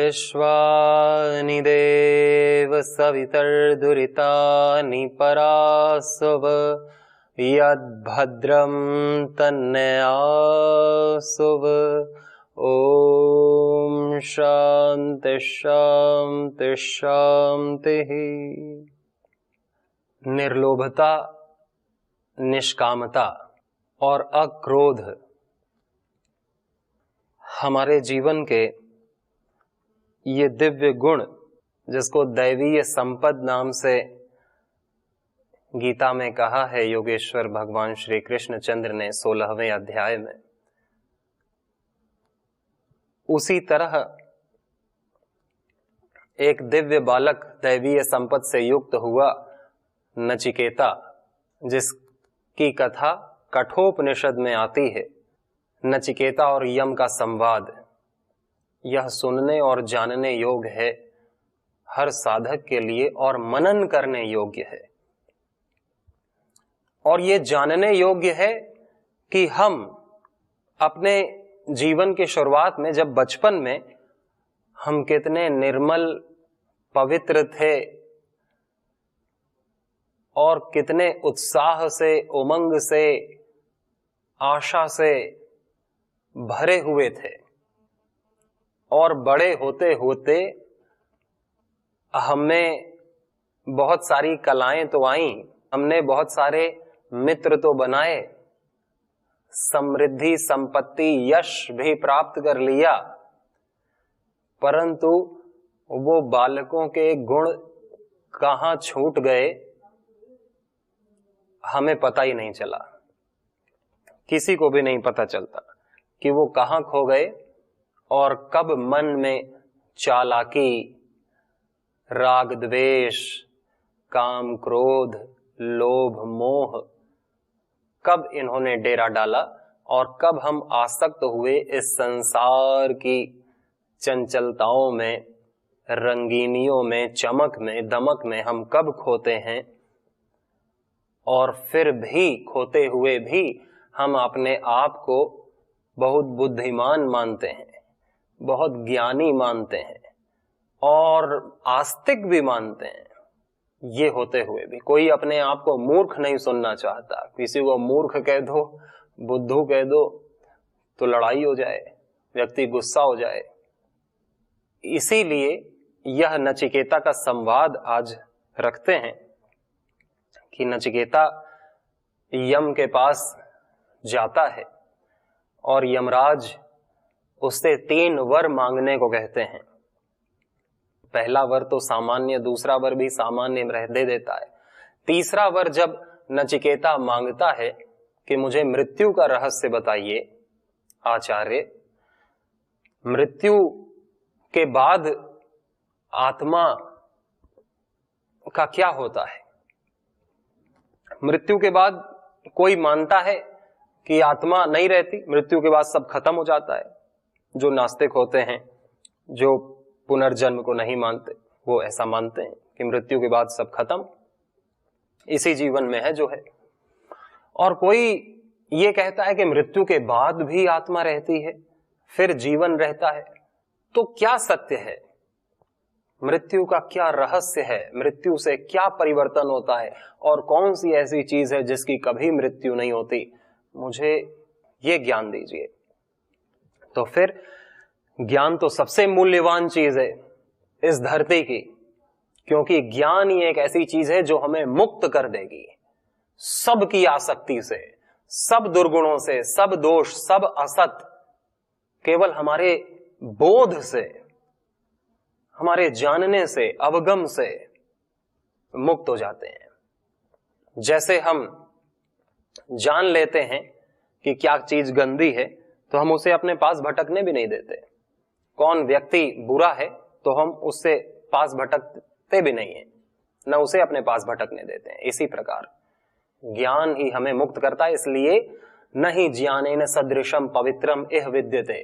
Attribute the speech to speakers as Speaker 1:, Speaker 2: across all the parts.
Speaker 1: विश्वानि देव सवितर्दुरितानि परासव यद्भद्रं तन्नयासुव। ओम शांति शांति शांति। निर्लोभता, निष्कामता और अक्रोध हमारे जीवन के ये दिव्य गुण, जिसको दैवीय संपद नाम से गीता में कहा है योगेश्वर भगवान श्री कृष्ण चंद्र ने 16वें अध्याय में, उसी तरह एक दिव्य बालक दैवीय संपद से युक्त हुआ नचिकेता, जिसकी कथा कठोपनिषद में आती है। नचिकेता और यम का संवाद, यह सुनने और जानने योग्य है हर साधक के लिए और मनन करने योग्य है। और ये जानने योग्य है कि हम अपने जीवन की शुरुआत में, जब बचपन में, हम कितने निर्मल पवित्र थे और कितने उत्साह से, उमंग से, आशा से भरे हुए थे। और बड़े होते होते हमें बहुत सारी कलाएं तो आईं, हमने बहुत सारे मित्र तो बनाए, समृद्धि, संपत्ति, यश भी प्राप्त कर लिया, परंतु वो बालकों के गुण कहां छूट गए हमें पता ही नहीं चला। किसी को भी नहीं पता चलता कि वो कहां खो गए और कब मन में चालाकी, राग द्वेष, काम क्रोध, लोभ मोह, कब इन्होंने डेरा डाला और कब हम आसक्त हुए इस संसार की चंचलताओं में, रंगीनियों में, चमक में, दमक में हम कब खोते हैं। और फिर भी खोते हुए भी हम अपने आप को बहुत बुद्धिमान मानते हैं, बहुत ज्ञानी मानते हैं और आस्तिक भी मानते हैं। ये होते हुए भी कोई अपने आप को मूर्ख नहीं सुनना चाहता। किसी को मूर्ख कह दो, बुद्धू कह दो तो लड़ाई हो जाए, व्यक्ति गुस्सा हो जाए। इसीलिए यह नचिकेता का संवाद आज रखते हैं कि नचिकेता यम के पास जाता है और यमराज उससे 3 वर मांगने को कहते हैं। पहला वर तो सामान्य, दूसरा वर भी सामान्य रह दे देता है। तीसरा वर जब नचिकेता मांगता है कि मुझे मृत्यु का रहस्य बताइए आचार्य, मृत्यु के बाद आत्मा का क्या होता है। मृत्यु के बाद कोई मानता है कि आत्मा नहीं रहती, मृत्यु के बाद सब खत्म हो जाता है। जो नास्तिक होते हैं, जो पुनर्जन्म को नहीं मानते, वो ऐसा मानते हैं कि मृत्यु के बाद सब खत्म, इसी जीवन में है जो है। और कोई ये कहता है कि मृत्यु के बाद भी आत्मा रहती है, फिर जीवन रहता है। तो क्या सत्य है, मृत्यु का क्या रहस्य है, मृत्यु से क्या परिवर्तन होता है और कौन सी ऐसी चीज है जिसकी कभी मृत्यु नहीं होती, मुझे ये ज्ञान दीजिए। तो फिर ज्ञान तो सबसे मूल्यवान चीज है इस धरती की, क्योंकि ज्ञान ही एक ऐसी चीज है जो हमें मुक्त कर देगी सब की आसक्ति से, सब दुर्गुणों से, सब दोष, सब असत। केवल हमारे बोध से, हमारे जानने से, अवगम से मुक्त हो जाते हैं। जैसे हम जान लेते हैं कि क्या चीज गंदी है तो हम उसे अपने पास भटकने भी नहीं देते। कौन व्यक्ति बुरा है तो हम उससे पास भटकते भी नहीं है, न उसे अपने पास भटकने देते हैं। इसी प्रकार ज्ञान ही हमें मुक्त करता है। इसलिए नहीं ज्ञानेन सदृशम पवित्रम इह विद्यते,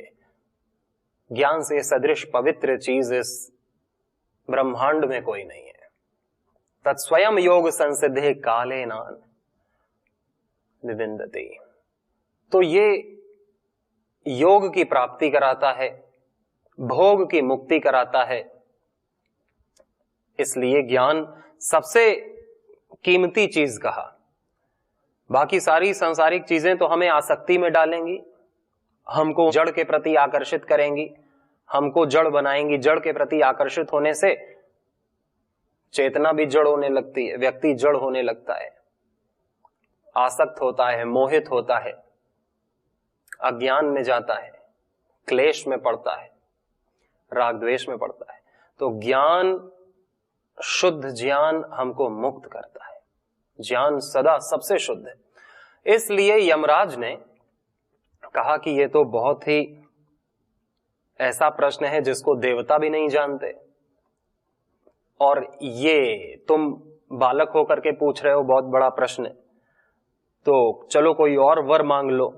Speaker 1: ज्ञान से सदृश पवित्र चीज इस ब्रह्मांड में कोई नहीं है। तत्स्वयं योग संसिद्धे कालेनान विविन्दति। तो ये योग की प्राप्ति कराता है भोग की मुक्ति कराता है। इसलिए ज्ञान सबसे कीमती चीज कहा। बाकी सारी सांसारिक चीजें तो हमें आसक्ति में डालेंगी, हमको जड़ के प्रति आकर्षित करेंगी, हमको जड़ बनाएंगी। जड़ के प्रति आकर्षित होने से चेतना भी जड़ होने लगती है, व्यक्ति जड़ होने लगता है, आसक्त होता है, मोहित होता है, अज्ञान में जाता है, क्लेश में पड़ता है, राग द्वेष में पड़ता है। तो ज्ञान, शुद्ध ज्ञान हमको मुक्त करता है। ज्ञान सदा सबसे शुद्ध है। इसलिए यमराज ने कहा कि ये तो बहुत ही ऐसा प्रश्न है जिसको देवता भी नहीं जानते, और ये तुम बालक होकर के पूछ रहे हो, बहुत बड़ा प्रश्न है, तो चलो कोई और वर मांग लो।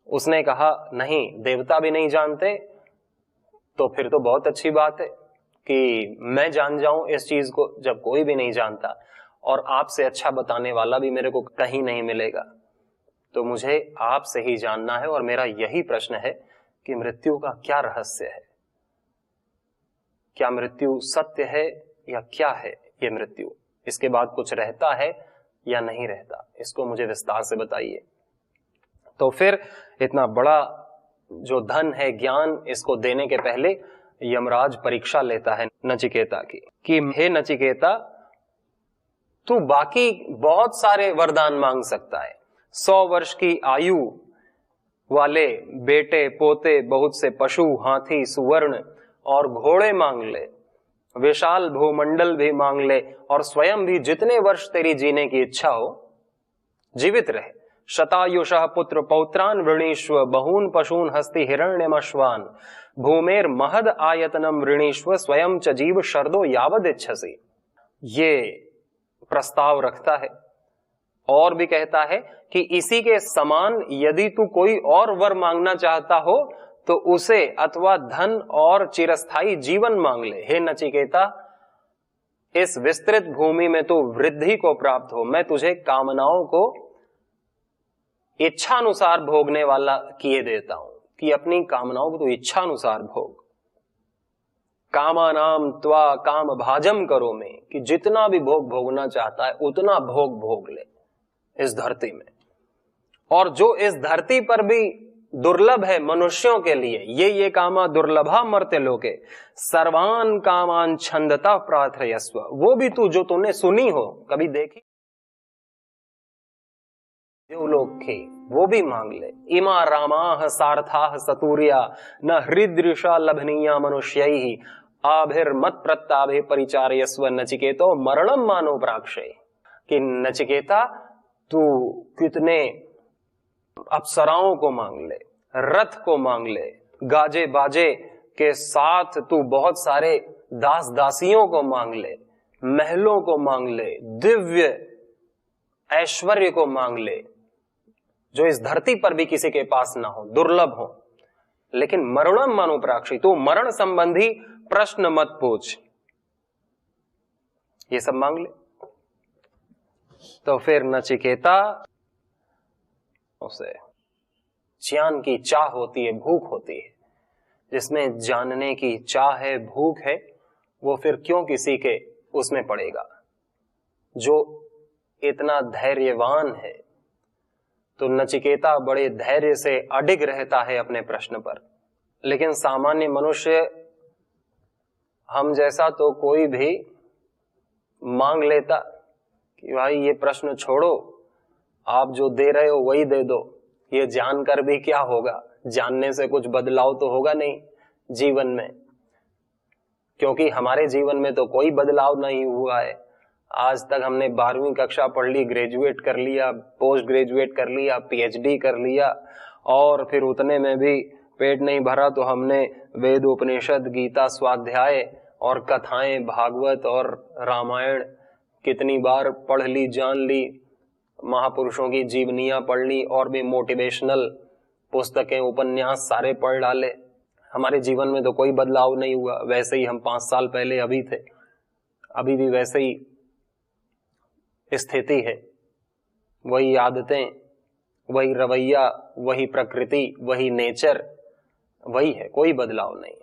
Speaker 1: उसने कहा नहीं, देवता भी नहीं जानते तो फिर तो बहुत अच्छी बात है कि मैं जान जाऊं इस चीज को, जब कोई भी नहीं जानता और आपसे अच्छा बताने वाला भी मेरे को कहीं नहीं मिलेगा, तो मुझे आपसे ही जानना है। और मेरा यही प्रश्न है कि मृत्यु का क्या रहस्य है, क्या मृत्यु सत्य है या क्या है ये मृत्यु, इसके बाद कुछ रहता है या नहीं रहता, इसको मुझे विस्तार से बताइए। तो फिर इतना बड़ा जो धन है ज्ञान, इसको देने के पहले यमराज परीक्षा लेता है नचिकेता की कि हे नचिकेता, तू बाकी बहुत सारे वरदान मांग सकता है, 100 वर्ष की आयु वाले बेटे पोते, बहुत से पशु, हाथी, सुवर्ण और घोड़े मांग ले, विशाल भूमंडल भी मांग ले, और स्वयं भी जितने वर्ष तेरी जीने की इच्छा हो जीवित रहे। शतायुषः पुत्र पौत्रान वृणीष्व, बहून पशून हस्ति हिरण्यमश्वान, भूमेर महद आयतनम वृणीष्व, स्वयं च जीव शर्दो यावद इच्छसि। ये प्रस्ताव रखता है और भी कहता है कि इसी के समान यदि तू कोई और वर मांगना चाहता हो तो उसे अथवा धन और चिरस्थाई जीवन मांग ले। हे नचिकेता, इस विस्तृत भूमि में तो वृद्धि को प्राप्त हो, मैं तुझे कामनाओं को इच्छानुसार भोगने वाला किए देता हूं कि अपनी कामनाओं को तो इच्छानुसार भोग। कामानाम त्वा काम भाजम करो में, कि जितना भी भोग भोगना चाहता है उतना भोग भोग ले इस धरती में। और जो इस धरती पर भी दुर्लभ है मनुष्यों के लिए, ये कामा दुर्लभा मर्त्य लोके, सर्वान कामान छंदता प्रार्थयस्व, वो भी तू जो तूने सुनी हो, कभी देखी जो लोग की, वो भी मांग ले। इमा रामाह सार्थाह सतूर्या, न हृदृशा लभनीया मनुष्यैहि, आभिर्मत प्रत्ताभि परिचारयस्व नचिकेतो मरणम मानो प्राक्षे। कि नचिकेता, तू कितने अप्सराओं को मांग ले, रथ को मांग ले, गाजे बाजे के साथ तू बहुत सारे दास दासियों को मांग ले, महलों को मांग ले, दिव्य ऐश्वर्य को मांग ले, जो इस धरती पर भी किसी के पास ना हो, दुर्लभ हो। लेकिन मरणम मानो प्राक्षी, तू मरण संबंधी प्रश्न मत पूछ, ये सब मांग ले। तो फिर नचिकेता, उसे ज्ञान की चाह होती है, भूख होती है, जिसमें जानने की चाह है, भूख है, वो फिर क्यों किसी के उसमें पड़ेगा। जो इतना धैर्यवान है, तो नचिकेता बड़े धैर्य से अडिग रहता है अपने प्रश्न पर। लेकिन सामान्य मनुष्य, हम जैसा तो कोई भी मांग लेता कि भाई ये प्रश्न छोड़ो, आप जो दे रहे हो वही दे दो, ये जानकर भी क्या होगा, जानने से कुछ बदलाव तो होगा नहीं जीवन में, क्योंकि हमारे जीवन में तो कोई बदलाव नहीं हुआ है। आज तक हमने 12वीं कक्षा पढ़ ली, ग्रेजुएट कर लिया, पोस्ट ग्रेजुएट कर लिया, पीएचडी कर लिया, और फिर उतने में भी पेट नहीं भरा तो हमने वेद उपनिषद गीता स्वाध्याय और कथाएं भागवत और रामायण कितनी बार पढ़ ली, जान ली, महापुरुषों की जीवनियां पढ़ ली, और भी मोटिवेशनल पुस्तकें उपन्यास सारे पढ़ डाले। हमारे जीवन में तो कोई बदलाव नहीं हुआ, वैसे ही हम 5 साल पहले अभी थे, अभी भी वैसे ही स्थिति है, वही आदतें, वही रवैया, वही प्रकृति, वही नेचर, वही है, कोई बदलाव नहीं।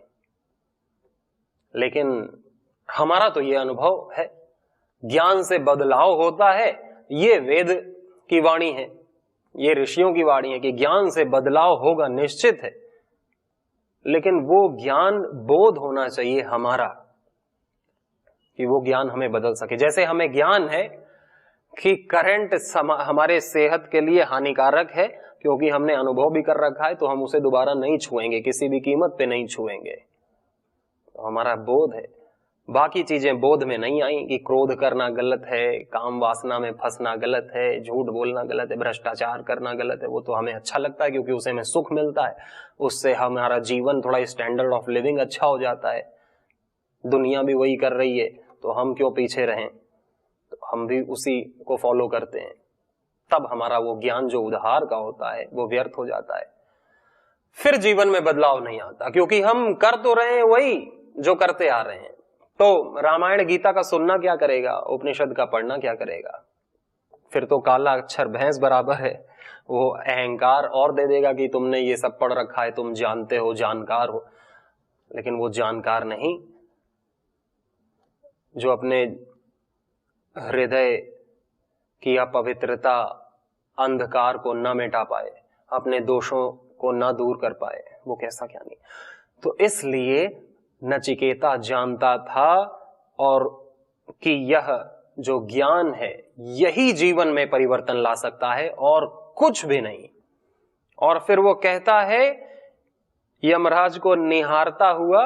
Speaker 1: लेकिन हमारा तो ये अनुभव है, ज्ञान से बदलाव होता है। ये वेद की वाणी है, ये ऋषियों की वाणी है कि ज्ञान से बदलाव होगा, निश्चित है। लेकिन वो ज्ञान बोध होना चाहिए हमारा, कि वो ज्ञान हमें बदल सके। जैसे हमें ज्ञान है कि करंट हमारे सेहत के लिए हानिकारक है, क्योंकि हमने अनुभव भी कर रखा है, तो हम उसे दोबारा नहीं छुएंगे, किसी भी कीमत पे नहीं छुएंगे। तो हमारा बोध है। बाकी चीजें बोध में नहीं आई कि क्रोध करना गलत है, काम वासना में फंसना गलत है, झूठ बोलना गलत है, भ्रष्टाचार करना गलत है। वो तो हमें अच्छा लगता है क्योंकि उसे हमें सुख मिलता है, उससे हमारा जीवन थोड़ा स्टैंडर्ड ऑफ लिविंग अच्छा हो जाता है। दुनिया भी वही कर रही है तो हम क्यों पीछे रहें, तो हम भी उसी को फॉलो करते हैं। तब हमारा वो ज्ञान जो उद्धार का होता है वो व्यर्थ हो जाता है। फिर जीवन में बदलाव नहीं आता, क्योंकि हम कर तो रहे हैं वही जो करते आ रहे हैं। तो रामायण गीता का सुनना क्या करेगा, उपनिषद का पढ़ना क्या करेगा? फिर तो काला अक्षर भैंस बराबर है। वो अहंकार और दे देगा कि तुमने ये सब पढ़ रखा है, तुम जानते हो, जानकार हो। लेकिन वो जानकार नहीं जो अपने हृदय की अपवित्रता, अंधकार को न मिटा पाए, अपने दोषों को न दूर कर पाए, वो कैसा ज्ञानी। तो इसलिए नचिकेता जानता था और कि यह जो ज्ञान है यही जीवन में परिवर्तन ला सकता है और कुछ भी नहीं। और फिर वो कहता है यमराज को निहारता हुआ,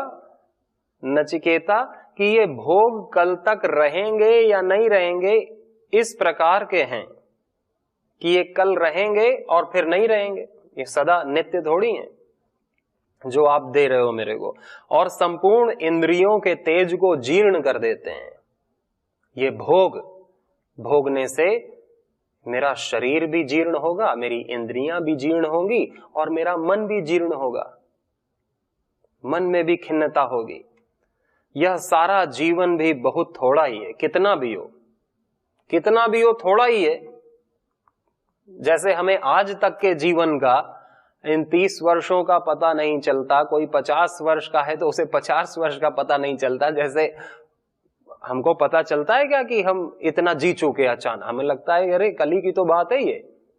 Speaker 1: नचिकेता, कि ये भोग कल तक रहेंगे या नहीं रहेंगे, इस प्रकार के हैं कि ये कल रहेंगे और फिर नहीं रहेंगे। ये सदा नित्य थोड़ी हैं जो आप दे रहे हो मेरे को, और संपूर्ण इंद्रियों के तेज को जीर्ण कर देते हैं। ये भोग भोगने से मेरा शरीर भी जीर्ण होगा, मेरी इंद्रियां भी जीर्ण होंगी और मेरा मन भी जीर्ण होगा, मन में भी खिन्नता होगी। यह सारा जीवन भी बहुत थोड़ा ही है, कितना भी हो, कितना भी हो थोड़ा ही है। जैसे हमें आज तक के जीवन का इन 30 वर्षों का पता नहीं चलता, कोई 50 वर्ष का है तो उसे 50 वर्ष का पता नहीं चलता। जैसे हमको पता चलता है क्या कि हम इतना जी चुके, अचानक हमें लगता है अरे कल ही की तो बात है ये,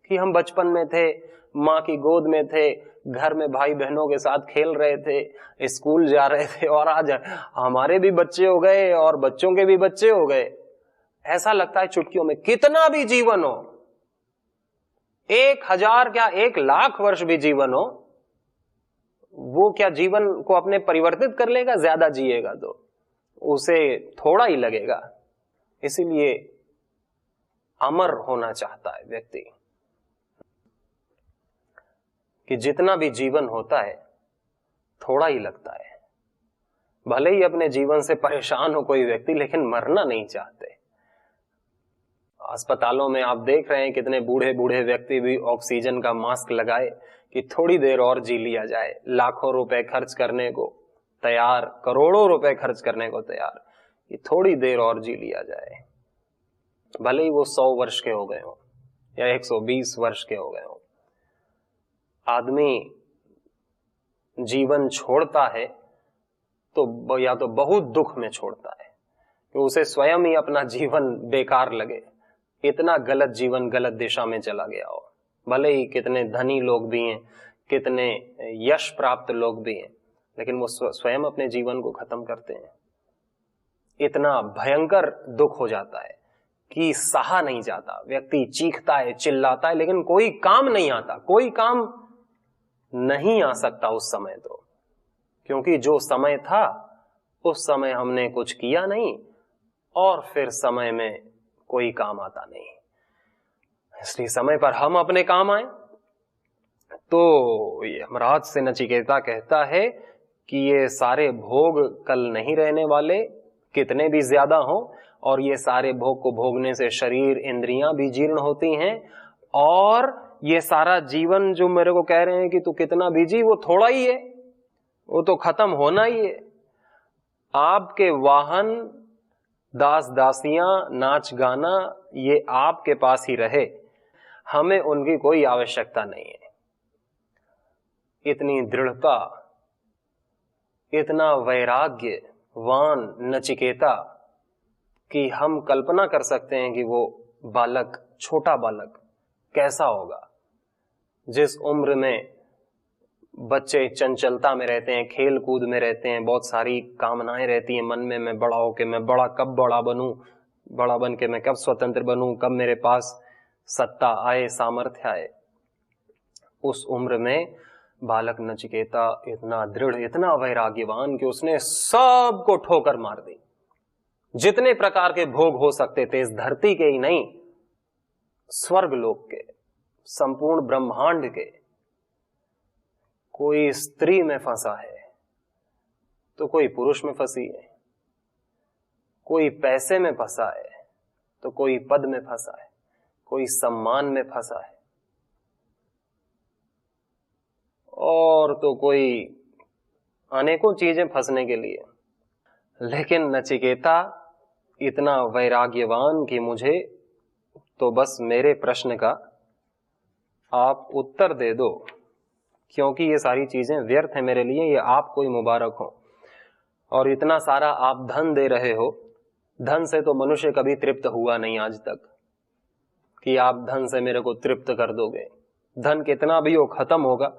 Speaker 1: कि हम बचपन में थे, माँ की गोद में थे, घर में भाई बहनों के साथ खेल रहे थे, स्कूल जा रहे थे, और आज हमारे भी बच्चे हो गए और बच्चों के भी बच्चे हो गए। ऐसा लगता है चुटकियों में। कितना भी जीवन हो, 1000 क्या 1,00,000 वर्ष भी जीवन हो, वो क्या जीवन को अपने परिवर्तित कर लेगा? ज्यादा जिएगा तो उसे थोड़ा ही लगेगा। इसीलिए अमर होना चाहता है व्यक्ति, कि जितना भी जीवन होता है थोड़ा ही लगता है। भले ही अपने जीवन से परेशान हो कोई व्यक्ति, लेकिन मरना नहीं चाहते। अस्पतालों में आप देख रहे हैं कितने बूढ़े बूढ़े व्यक्ति भी ऑक्सीजन का मास्क लगाए कि थोड़ी देर और जी लिया जाए, लाखों रुपए खर्च करने को तैयार, करोड़ों रुपए खर्च करने को तैयार, कि थोड़ी देर और जी लिया जाए। भले ही वो 100 वर्ष के हो गए हो या 120 वर्ष के हो गए हो। आदमी जीवन छोड़ता है तो या तो बहुत दुख में छोड़ता है कि उसे स्वयं ही अपना जीवन बेकार लगे, इतना गलत जीवन गलत दिशा में चला गया हो। भले ही कितने धनी लोग भी हैं, कितने यश प्राप्त लोग भी हैं, लेकिन वो स्वयं अपने जीवन को खत्म करते हैं। इतना भयंकर दुख हो जाता है कि सहा नहीं जाता। व्यक्ति चीखता है, चिल्लाता है, लेकिन कोई काम नहीं आता, कोई काम नहीं आ सकता उस समय तो, क्योंकि जो समय था उस समय हमने कुछ किया नहीं और फिर समय में कोई काम आता नहीं। इसलिए समय पर हम अपने काम आए। तो यमराज से नचिकेता कहता है कि ये सारे भोग कल नहीं रहने वाले, कितने भी ज्यादा हो, और ये सारे भोग को भोगने से शरीर इंद्रियां भी जीर्ण होती हैं, और ये सारा जीवन जो मेरे को कह रहे हैं कि तू कितना भी जी, वो थोड़ा ही है, वो तो खत्म होना ही है। आपके वाहन, दास दासियां, नाच गाना, ये आपके पास ही रहे, हमें उनकी कोई आवश्यकता नहीं है। इतनी दृढ़ता, इतना वैराग्य वान नचिकेता कि हम कल्पना कर सकते हैं कि वो बालक, छोटा बालक कैसा होगा, जिस उम्र में बच्चे चंचलता में रहते हैं, खेल कूद में रहते हैं, बहुत सारी कामनाएं रहती हैं मन में, मैं बड़ा होके मैं बड़ा कब बड़ा बनूं, बड़ा बन के मैं कब स्वतंत्र बनूं, कब मेरे पास सत्ता आए, सामर्थ्य आए। उस उम्र में बालक नचिकेता इतना दृढ़, इतना वैराग्यवान कि उसने सबको ठोकर मार दी। जितने प्रकार के भोग हो सकते थे, इस धरती के ही नहीं, स्वर्ग लोक के, संपूर्ण ब्रह्मांड के। कोई स्त्री में फंसा है तो कोई पुरुष में फंसी है, कोई पैसे में फंसा है तो कोई पद में फंसा है, कोई सम्मान में फंसा है, और तो कोई अनेकों चीजें फंसने के लिए। लेकिन नचिकेता इतना वैराग्यवान कि मुझे तो बस मेरे प्रश्न का आप उत्तर दे दो, क्योंकि ये सारी चीजें व्यर्थ है मेरे लिए, ये आपको ही मुबारक हो। और इतना सारा आप धन दे रहे हो, धन से तो मनुष्य कभी तृप्त हुआ नहीं आज तक कि आप धन से मेरे को तृप्त कर दोगे। धन कितना भी हो खत्म होगा,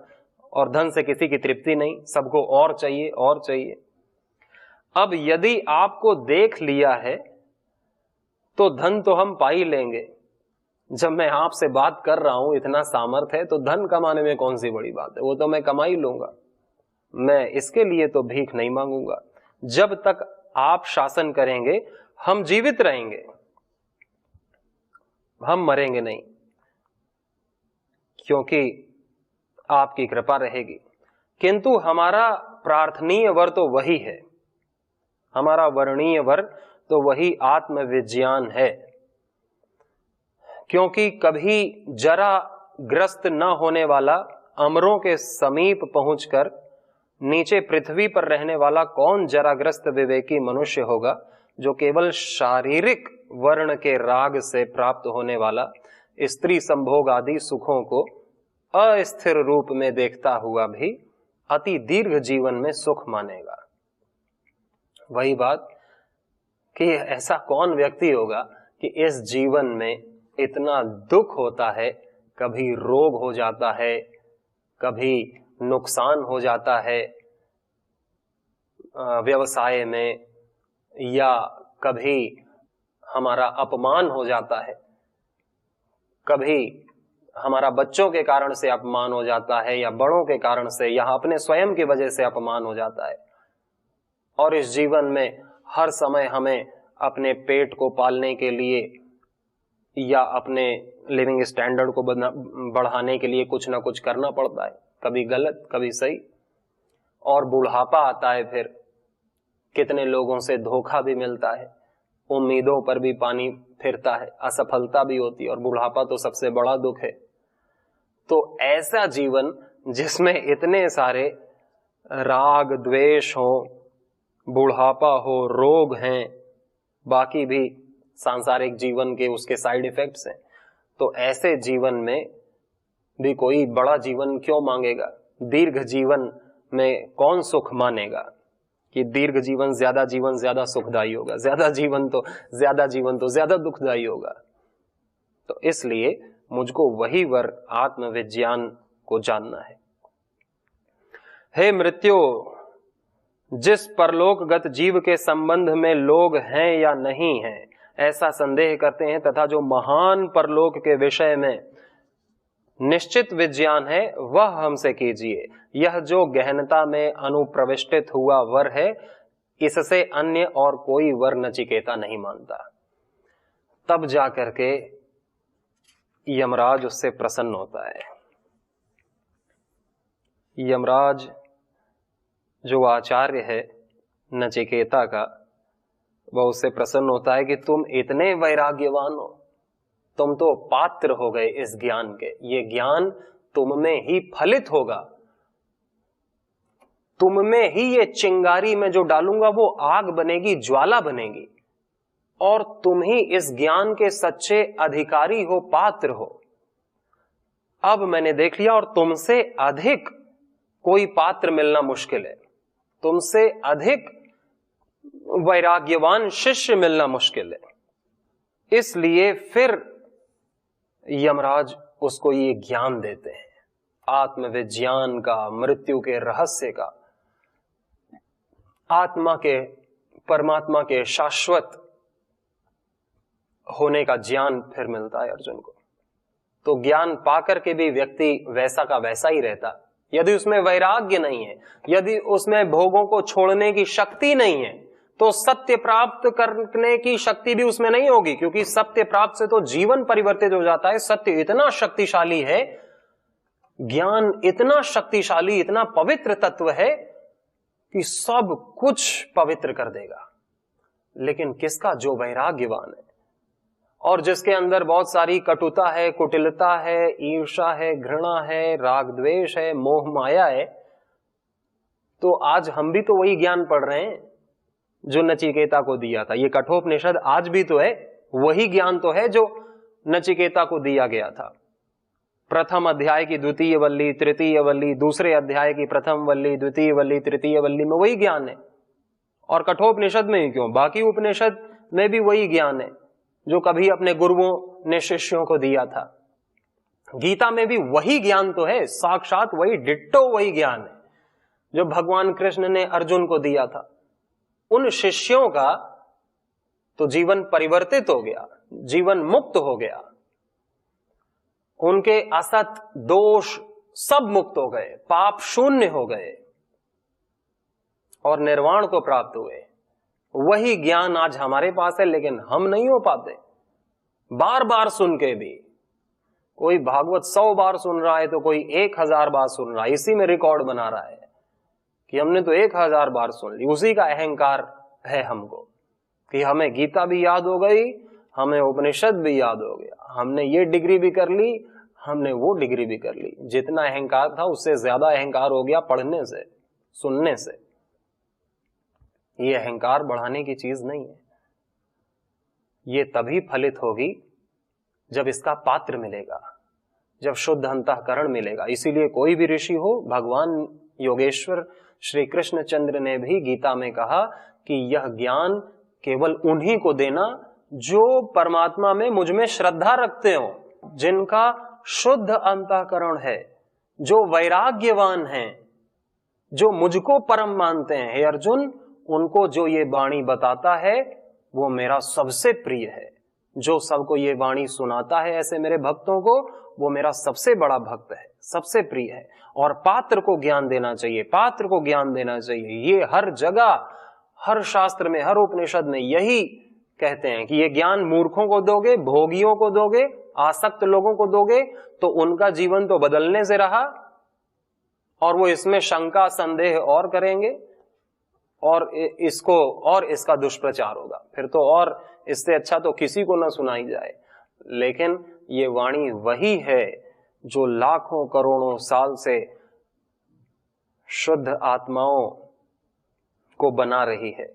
Speaker 1: और धन से किसी की तृप्ति नहीं, सबको और चाहिए और चाहिए। अब यदि आपको देख लिया है तो धन तो हम पा ही लेंगे। जब मैं आपसे बात कर रहा हूं, इतना सामर्थ्य है, तो धन कमाने में कौन सी बड़ी बात है, वो तो मैं कमा ही लूंगा। मैं इसके लिए तो भीख नहीं मांगूंगा। जब तक आप शासन करेंगे हम जीवित रहेंगे, हम मरेंगे नहीं, क्योंकि आपकी कृपा रहेगी। किंतु हमारा प्रार्थनीय वर तो वही है, हमारा वर्णीय वर तो वही आत्मविज्ञान है। क्योंकि कभी जरा ग्रस्त न होने वाला अमरों के समीप पहुंचकर नीचे पृथ्वी पर रहने वाला कौन जराग्रस्त विवेकी मनुष्य होगा, जो केवल शारीरिक वर्ण के राग से प्राप्त होने वाला स्त्री संभोग आदि सुखों को अस्थिर रूप में देखता हुआ भी अति दीर्घ जीवन में सुख मानेगा। वही बात कि ऐसा कौन व्यक्ति होगा कि इस जीवन में इतना दुख होता है, कभी रोग हो जाता है, कभी नुकसान हो जाता है व्यवसाय में, या कभी हमारा अपमान हो जाता है, कभी हमारा बच्चों के कारण से अपमान हो जाता है, या बड़ों के कारण से, या अपने स्वयं की वजह से अपमान हो जाता है। और इस जीवन में हर समय हमें अपने पेट को पालने के लिए या अपने लिविंग स्टैंडर्ड को बढ़ाने के लिए कुछ ना कुछ करना पड़ता है, कभी गलत कभी सही। और बुढ़ापा आता है, फिर कितने लोगों से धोखा भी मिलता है, उम्मीदों पर भी पानी फिरता है, असफलता भी होती है, और बुढ़ापा तो सबसे बड़ा दुख है। तो ऐसा जीवन जिसमें इतने सारे राग द्वेष हो, बुढ़ापा हो, रोग हैं, बाकी भी सांसारिक जीवन के उसके साइड इफेक्ट्स हैं, तो ऐसे जीवन में भी कोई बड़ा जीवन क्यों मांगेगा? दीर्घ जीवन में कौन सुख मानेगा कि दीर्घ जीवन ज्यादा सुखदायी होगा, ज्यादा जीवन तो ज्यादा दुखदायी होगा। तो इसलिए मुझको वही वर आत्मविज्ञान को जानना है। हे मृत्यु, जिस परलोकगत जीव के संबंध में लोग हैं या नहीं हैं ऐसा संदेह करते हैं, तथा जो महान परलोक के विषय में निश्चित विज्ञान है, वह हमसे कीजिए। यह जो गहनता में अनुप्रविष्टित हुआ वर है, इससे अन्य और कोई वर नचिकेता नहीं मानता। तब जाकर के यमराज उससे प्रसन्न होता है। यमराज जो आचार्य है नचिकेता का, वह उससे प्रसन्न होता है कि तुम इतने वैराग्यवान हो, तुम तो पात्र हो गए इस ज्ञान के, ये ज्ञान तुम में ही फलित होगा, तुम में ही ये चिंगारी में जो डालूंगा वो आग बनेगी, ज्वाला बनेगी, और तुम ही इस ज्ञान के सच्चे अधिकारी हो, पात्र हो। अब मैंने देख लिया, और तुमसे अधिक कोई पात्र मिलना मुश्किल है, तुमसे अधिक वैराग्यवान शिष्य मिलना मुश्किल है। इसलिए फिर यमराज उसको ये ज्ञान देते हैं, आत्मविज्ञान का, मृत्यु के रहस्य का, आत्मा के, परमात्मा के शाश्वत होने का ज्ञान फिर मिलता है अर्जुन को। तो ज्ञान पाकर के भी व्यक्ति वैसा का वैसा ही रहता। यदि उसमें वैराग्य नहीं है, यदि उसमें भोगों को छोड़ने की शक्ति नहीं है, तो सत्य प्राप्त करने की शक्ति भी उसमें नहीं होगी, क्योंकि सत्य प्राप्त से तो जीवन परिवर्तित हो जाता है। सत्य इतना शक्तिशाली है, ज्ञान इतना शक्तिशाली, इतना पवित्र तत्व है कि सब कुछ पवित्र कर देगा। लेकिन किसका? जो वैराग्यवान है और जिसके अंदर बहुत सारी कटुता है, कुटिलता है, ईर्ष्या है, घृणा है, राग द्वेष है, मोह माया है। तो आज हम भी तो वही ज्ञान पढ़ रहे हैं जो नचिकेता को दिया था। ये कठोपनिषद आज भी तो है, वही ज्ञान तो है जो नचिकेता को दिया गया था। प्रथम अध्याय की द्वितीय वल्ली, तृतीय वल्ली, दूसरे अध्याय की प्रथम वल्ली, द्वितीय वल्ली, तृतीय वल्ली में वही ज्ञान है। और कठोपनिषद में ही क्यों, बाकी उपनिषद में भी वही ज्ञान है जो कभी अपने गुरुओं ने शिष्यों को दिया था। गीता में भी वही ज्ञान तो है, साक्षात वही डिट्टो वही ज्ञान है जो भगवान कृष्ण ने अर्जुन को दिया था। उन शिष्यों का तो जीवन परिवर्तित हो गया, जीवन मुक्त हो गया, उनके असत दोष सब मुक्त हो गए, पाप शून्य हो गए और निर्वाण को प्राप्त हुए। वही ज्ञान आज हमारे पास है, लेकिन हम नहीं हो पाते। बार बार सुन के भी, कोई भागवत 100 बार सुन रहा है तो कोई 1000 बार सुन रहा है, इसी में रिकॉर्ड बना रहा है कि हमने तो 1000 बार सुन ली। उसी का अहंकार है हमको कि हमें गीता भी याद हो गई, हमें उपनिषद भी याद हो गया, हमने ये डिग्री भी कर ली, हमने वो डिग्री भी कर ली। जितना अहंकार था उससे ज्यादा अहंकार हो गया पढ़ने से, सुनने से। ये अहंकार बढ़ाने की चीज नहीं है, ये तभी फलित होगी जब इसका पात्र मिलेगा, जब शुद्ध अंतःकरण मिलेगा। इसीलिए कोई भी ऋषि हो, भगवान योगेश्वर श्री कृष्ण चंद्र ने भी गीता में कहा कि यह ज्ञान केवल उन्हीं को देना जो परमात्मा में मुझ में श्रद्धा रखते हो, जिनका शुद्ध अंतःकरण है, जो वैराग्यवान हैं, जो मुझको परम मानते हैं। हे अर्जुन, उनको जो ये वाणी बताता है वो मेरा सबसे प्रिय है। जो सबको ये वाणी सुनाता है ऐसे मेरे भक्तों को, वो मेरा सबसे बड़ा भक्त है, सबसे प्रिय है। और पात्र को ज्ञान देना चाहिए, पात्र को ज्ञान देना चाहिए। ये हर जगह, हर शास्त्र में, हर उपनिषद में यही कहते हैं कि ये ज्ञान मूर्खों को दोगे, भोगियों को दोगे, आसक्त लोगों को दोगे तो उनका जीवन तो बदलने से रहा और वो इसमें शंका संदेह और करेंगे और इसको और इसका दुष्प्रचार होगा। फिर तो और इससे अच्छा तो किसी को ना सुनाई जाए। लेकिन ये वाणी वही है जो लाखों करोड़ों साल से शुद्ध आत्माओं को बना रही है,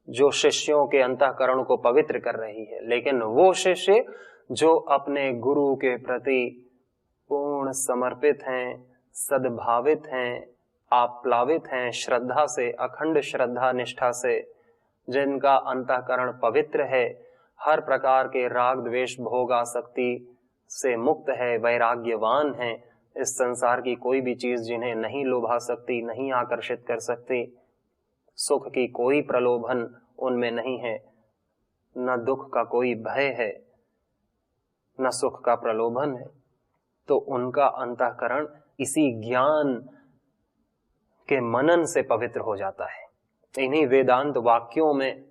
Speaker 1: जो शिष्यों के अंतःकरण को पवित्र कर रही है। लेकिन वो शिष्य जो अपने गुरु के प्रति पूर्ण समर्पित हैं, सद्भावित हैं, आप्लावित हैं, श्रद्धा से, अखंड श्रद्धा निष्ठा से, जिनका अंतःकरण पवित्र है, हर प्रकार के राग द्वेष भोग आसक्ति से मुक्त है, वैराग्यवान है, इस संसार की कोई भी चीज जिन्हें नहीं लोभा सकती, नहीं आकर्षित कर सकती, सुख की कोई प्रलोभन उनमें नहीं है, न दुख का कोई भय है, न सुख का प्रलोभन है, तो उनका अंतःकरण इसी ज्ञान के मनन से पवित्र हो जाता है। इन्हीं वेदांत वाक्यों में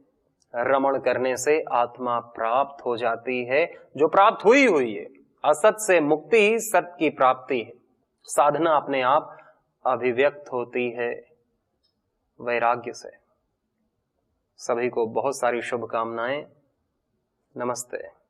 Speaker 1: रमण करने से आत्मा प्राप्त हो जाती है, जो प्राप्त हुई हुई है। असत से मुक्ति ही सत की प्राप्ति है। साधना अपने आप अभिव्यक्त होती है वैराग्य से। सभी को बहुत सारी शुभकामनाएं। नमस्ते।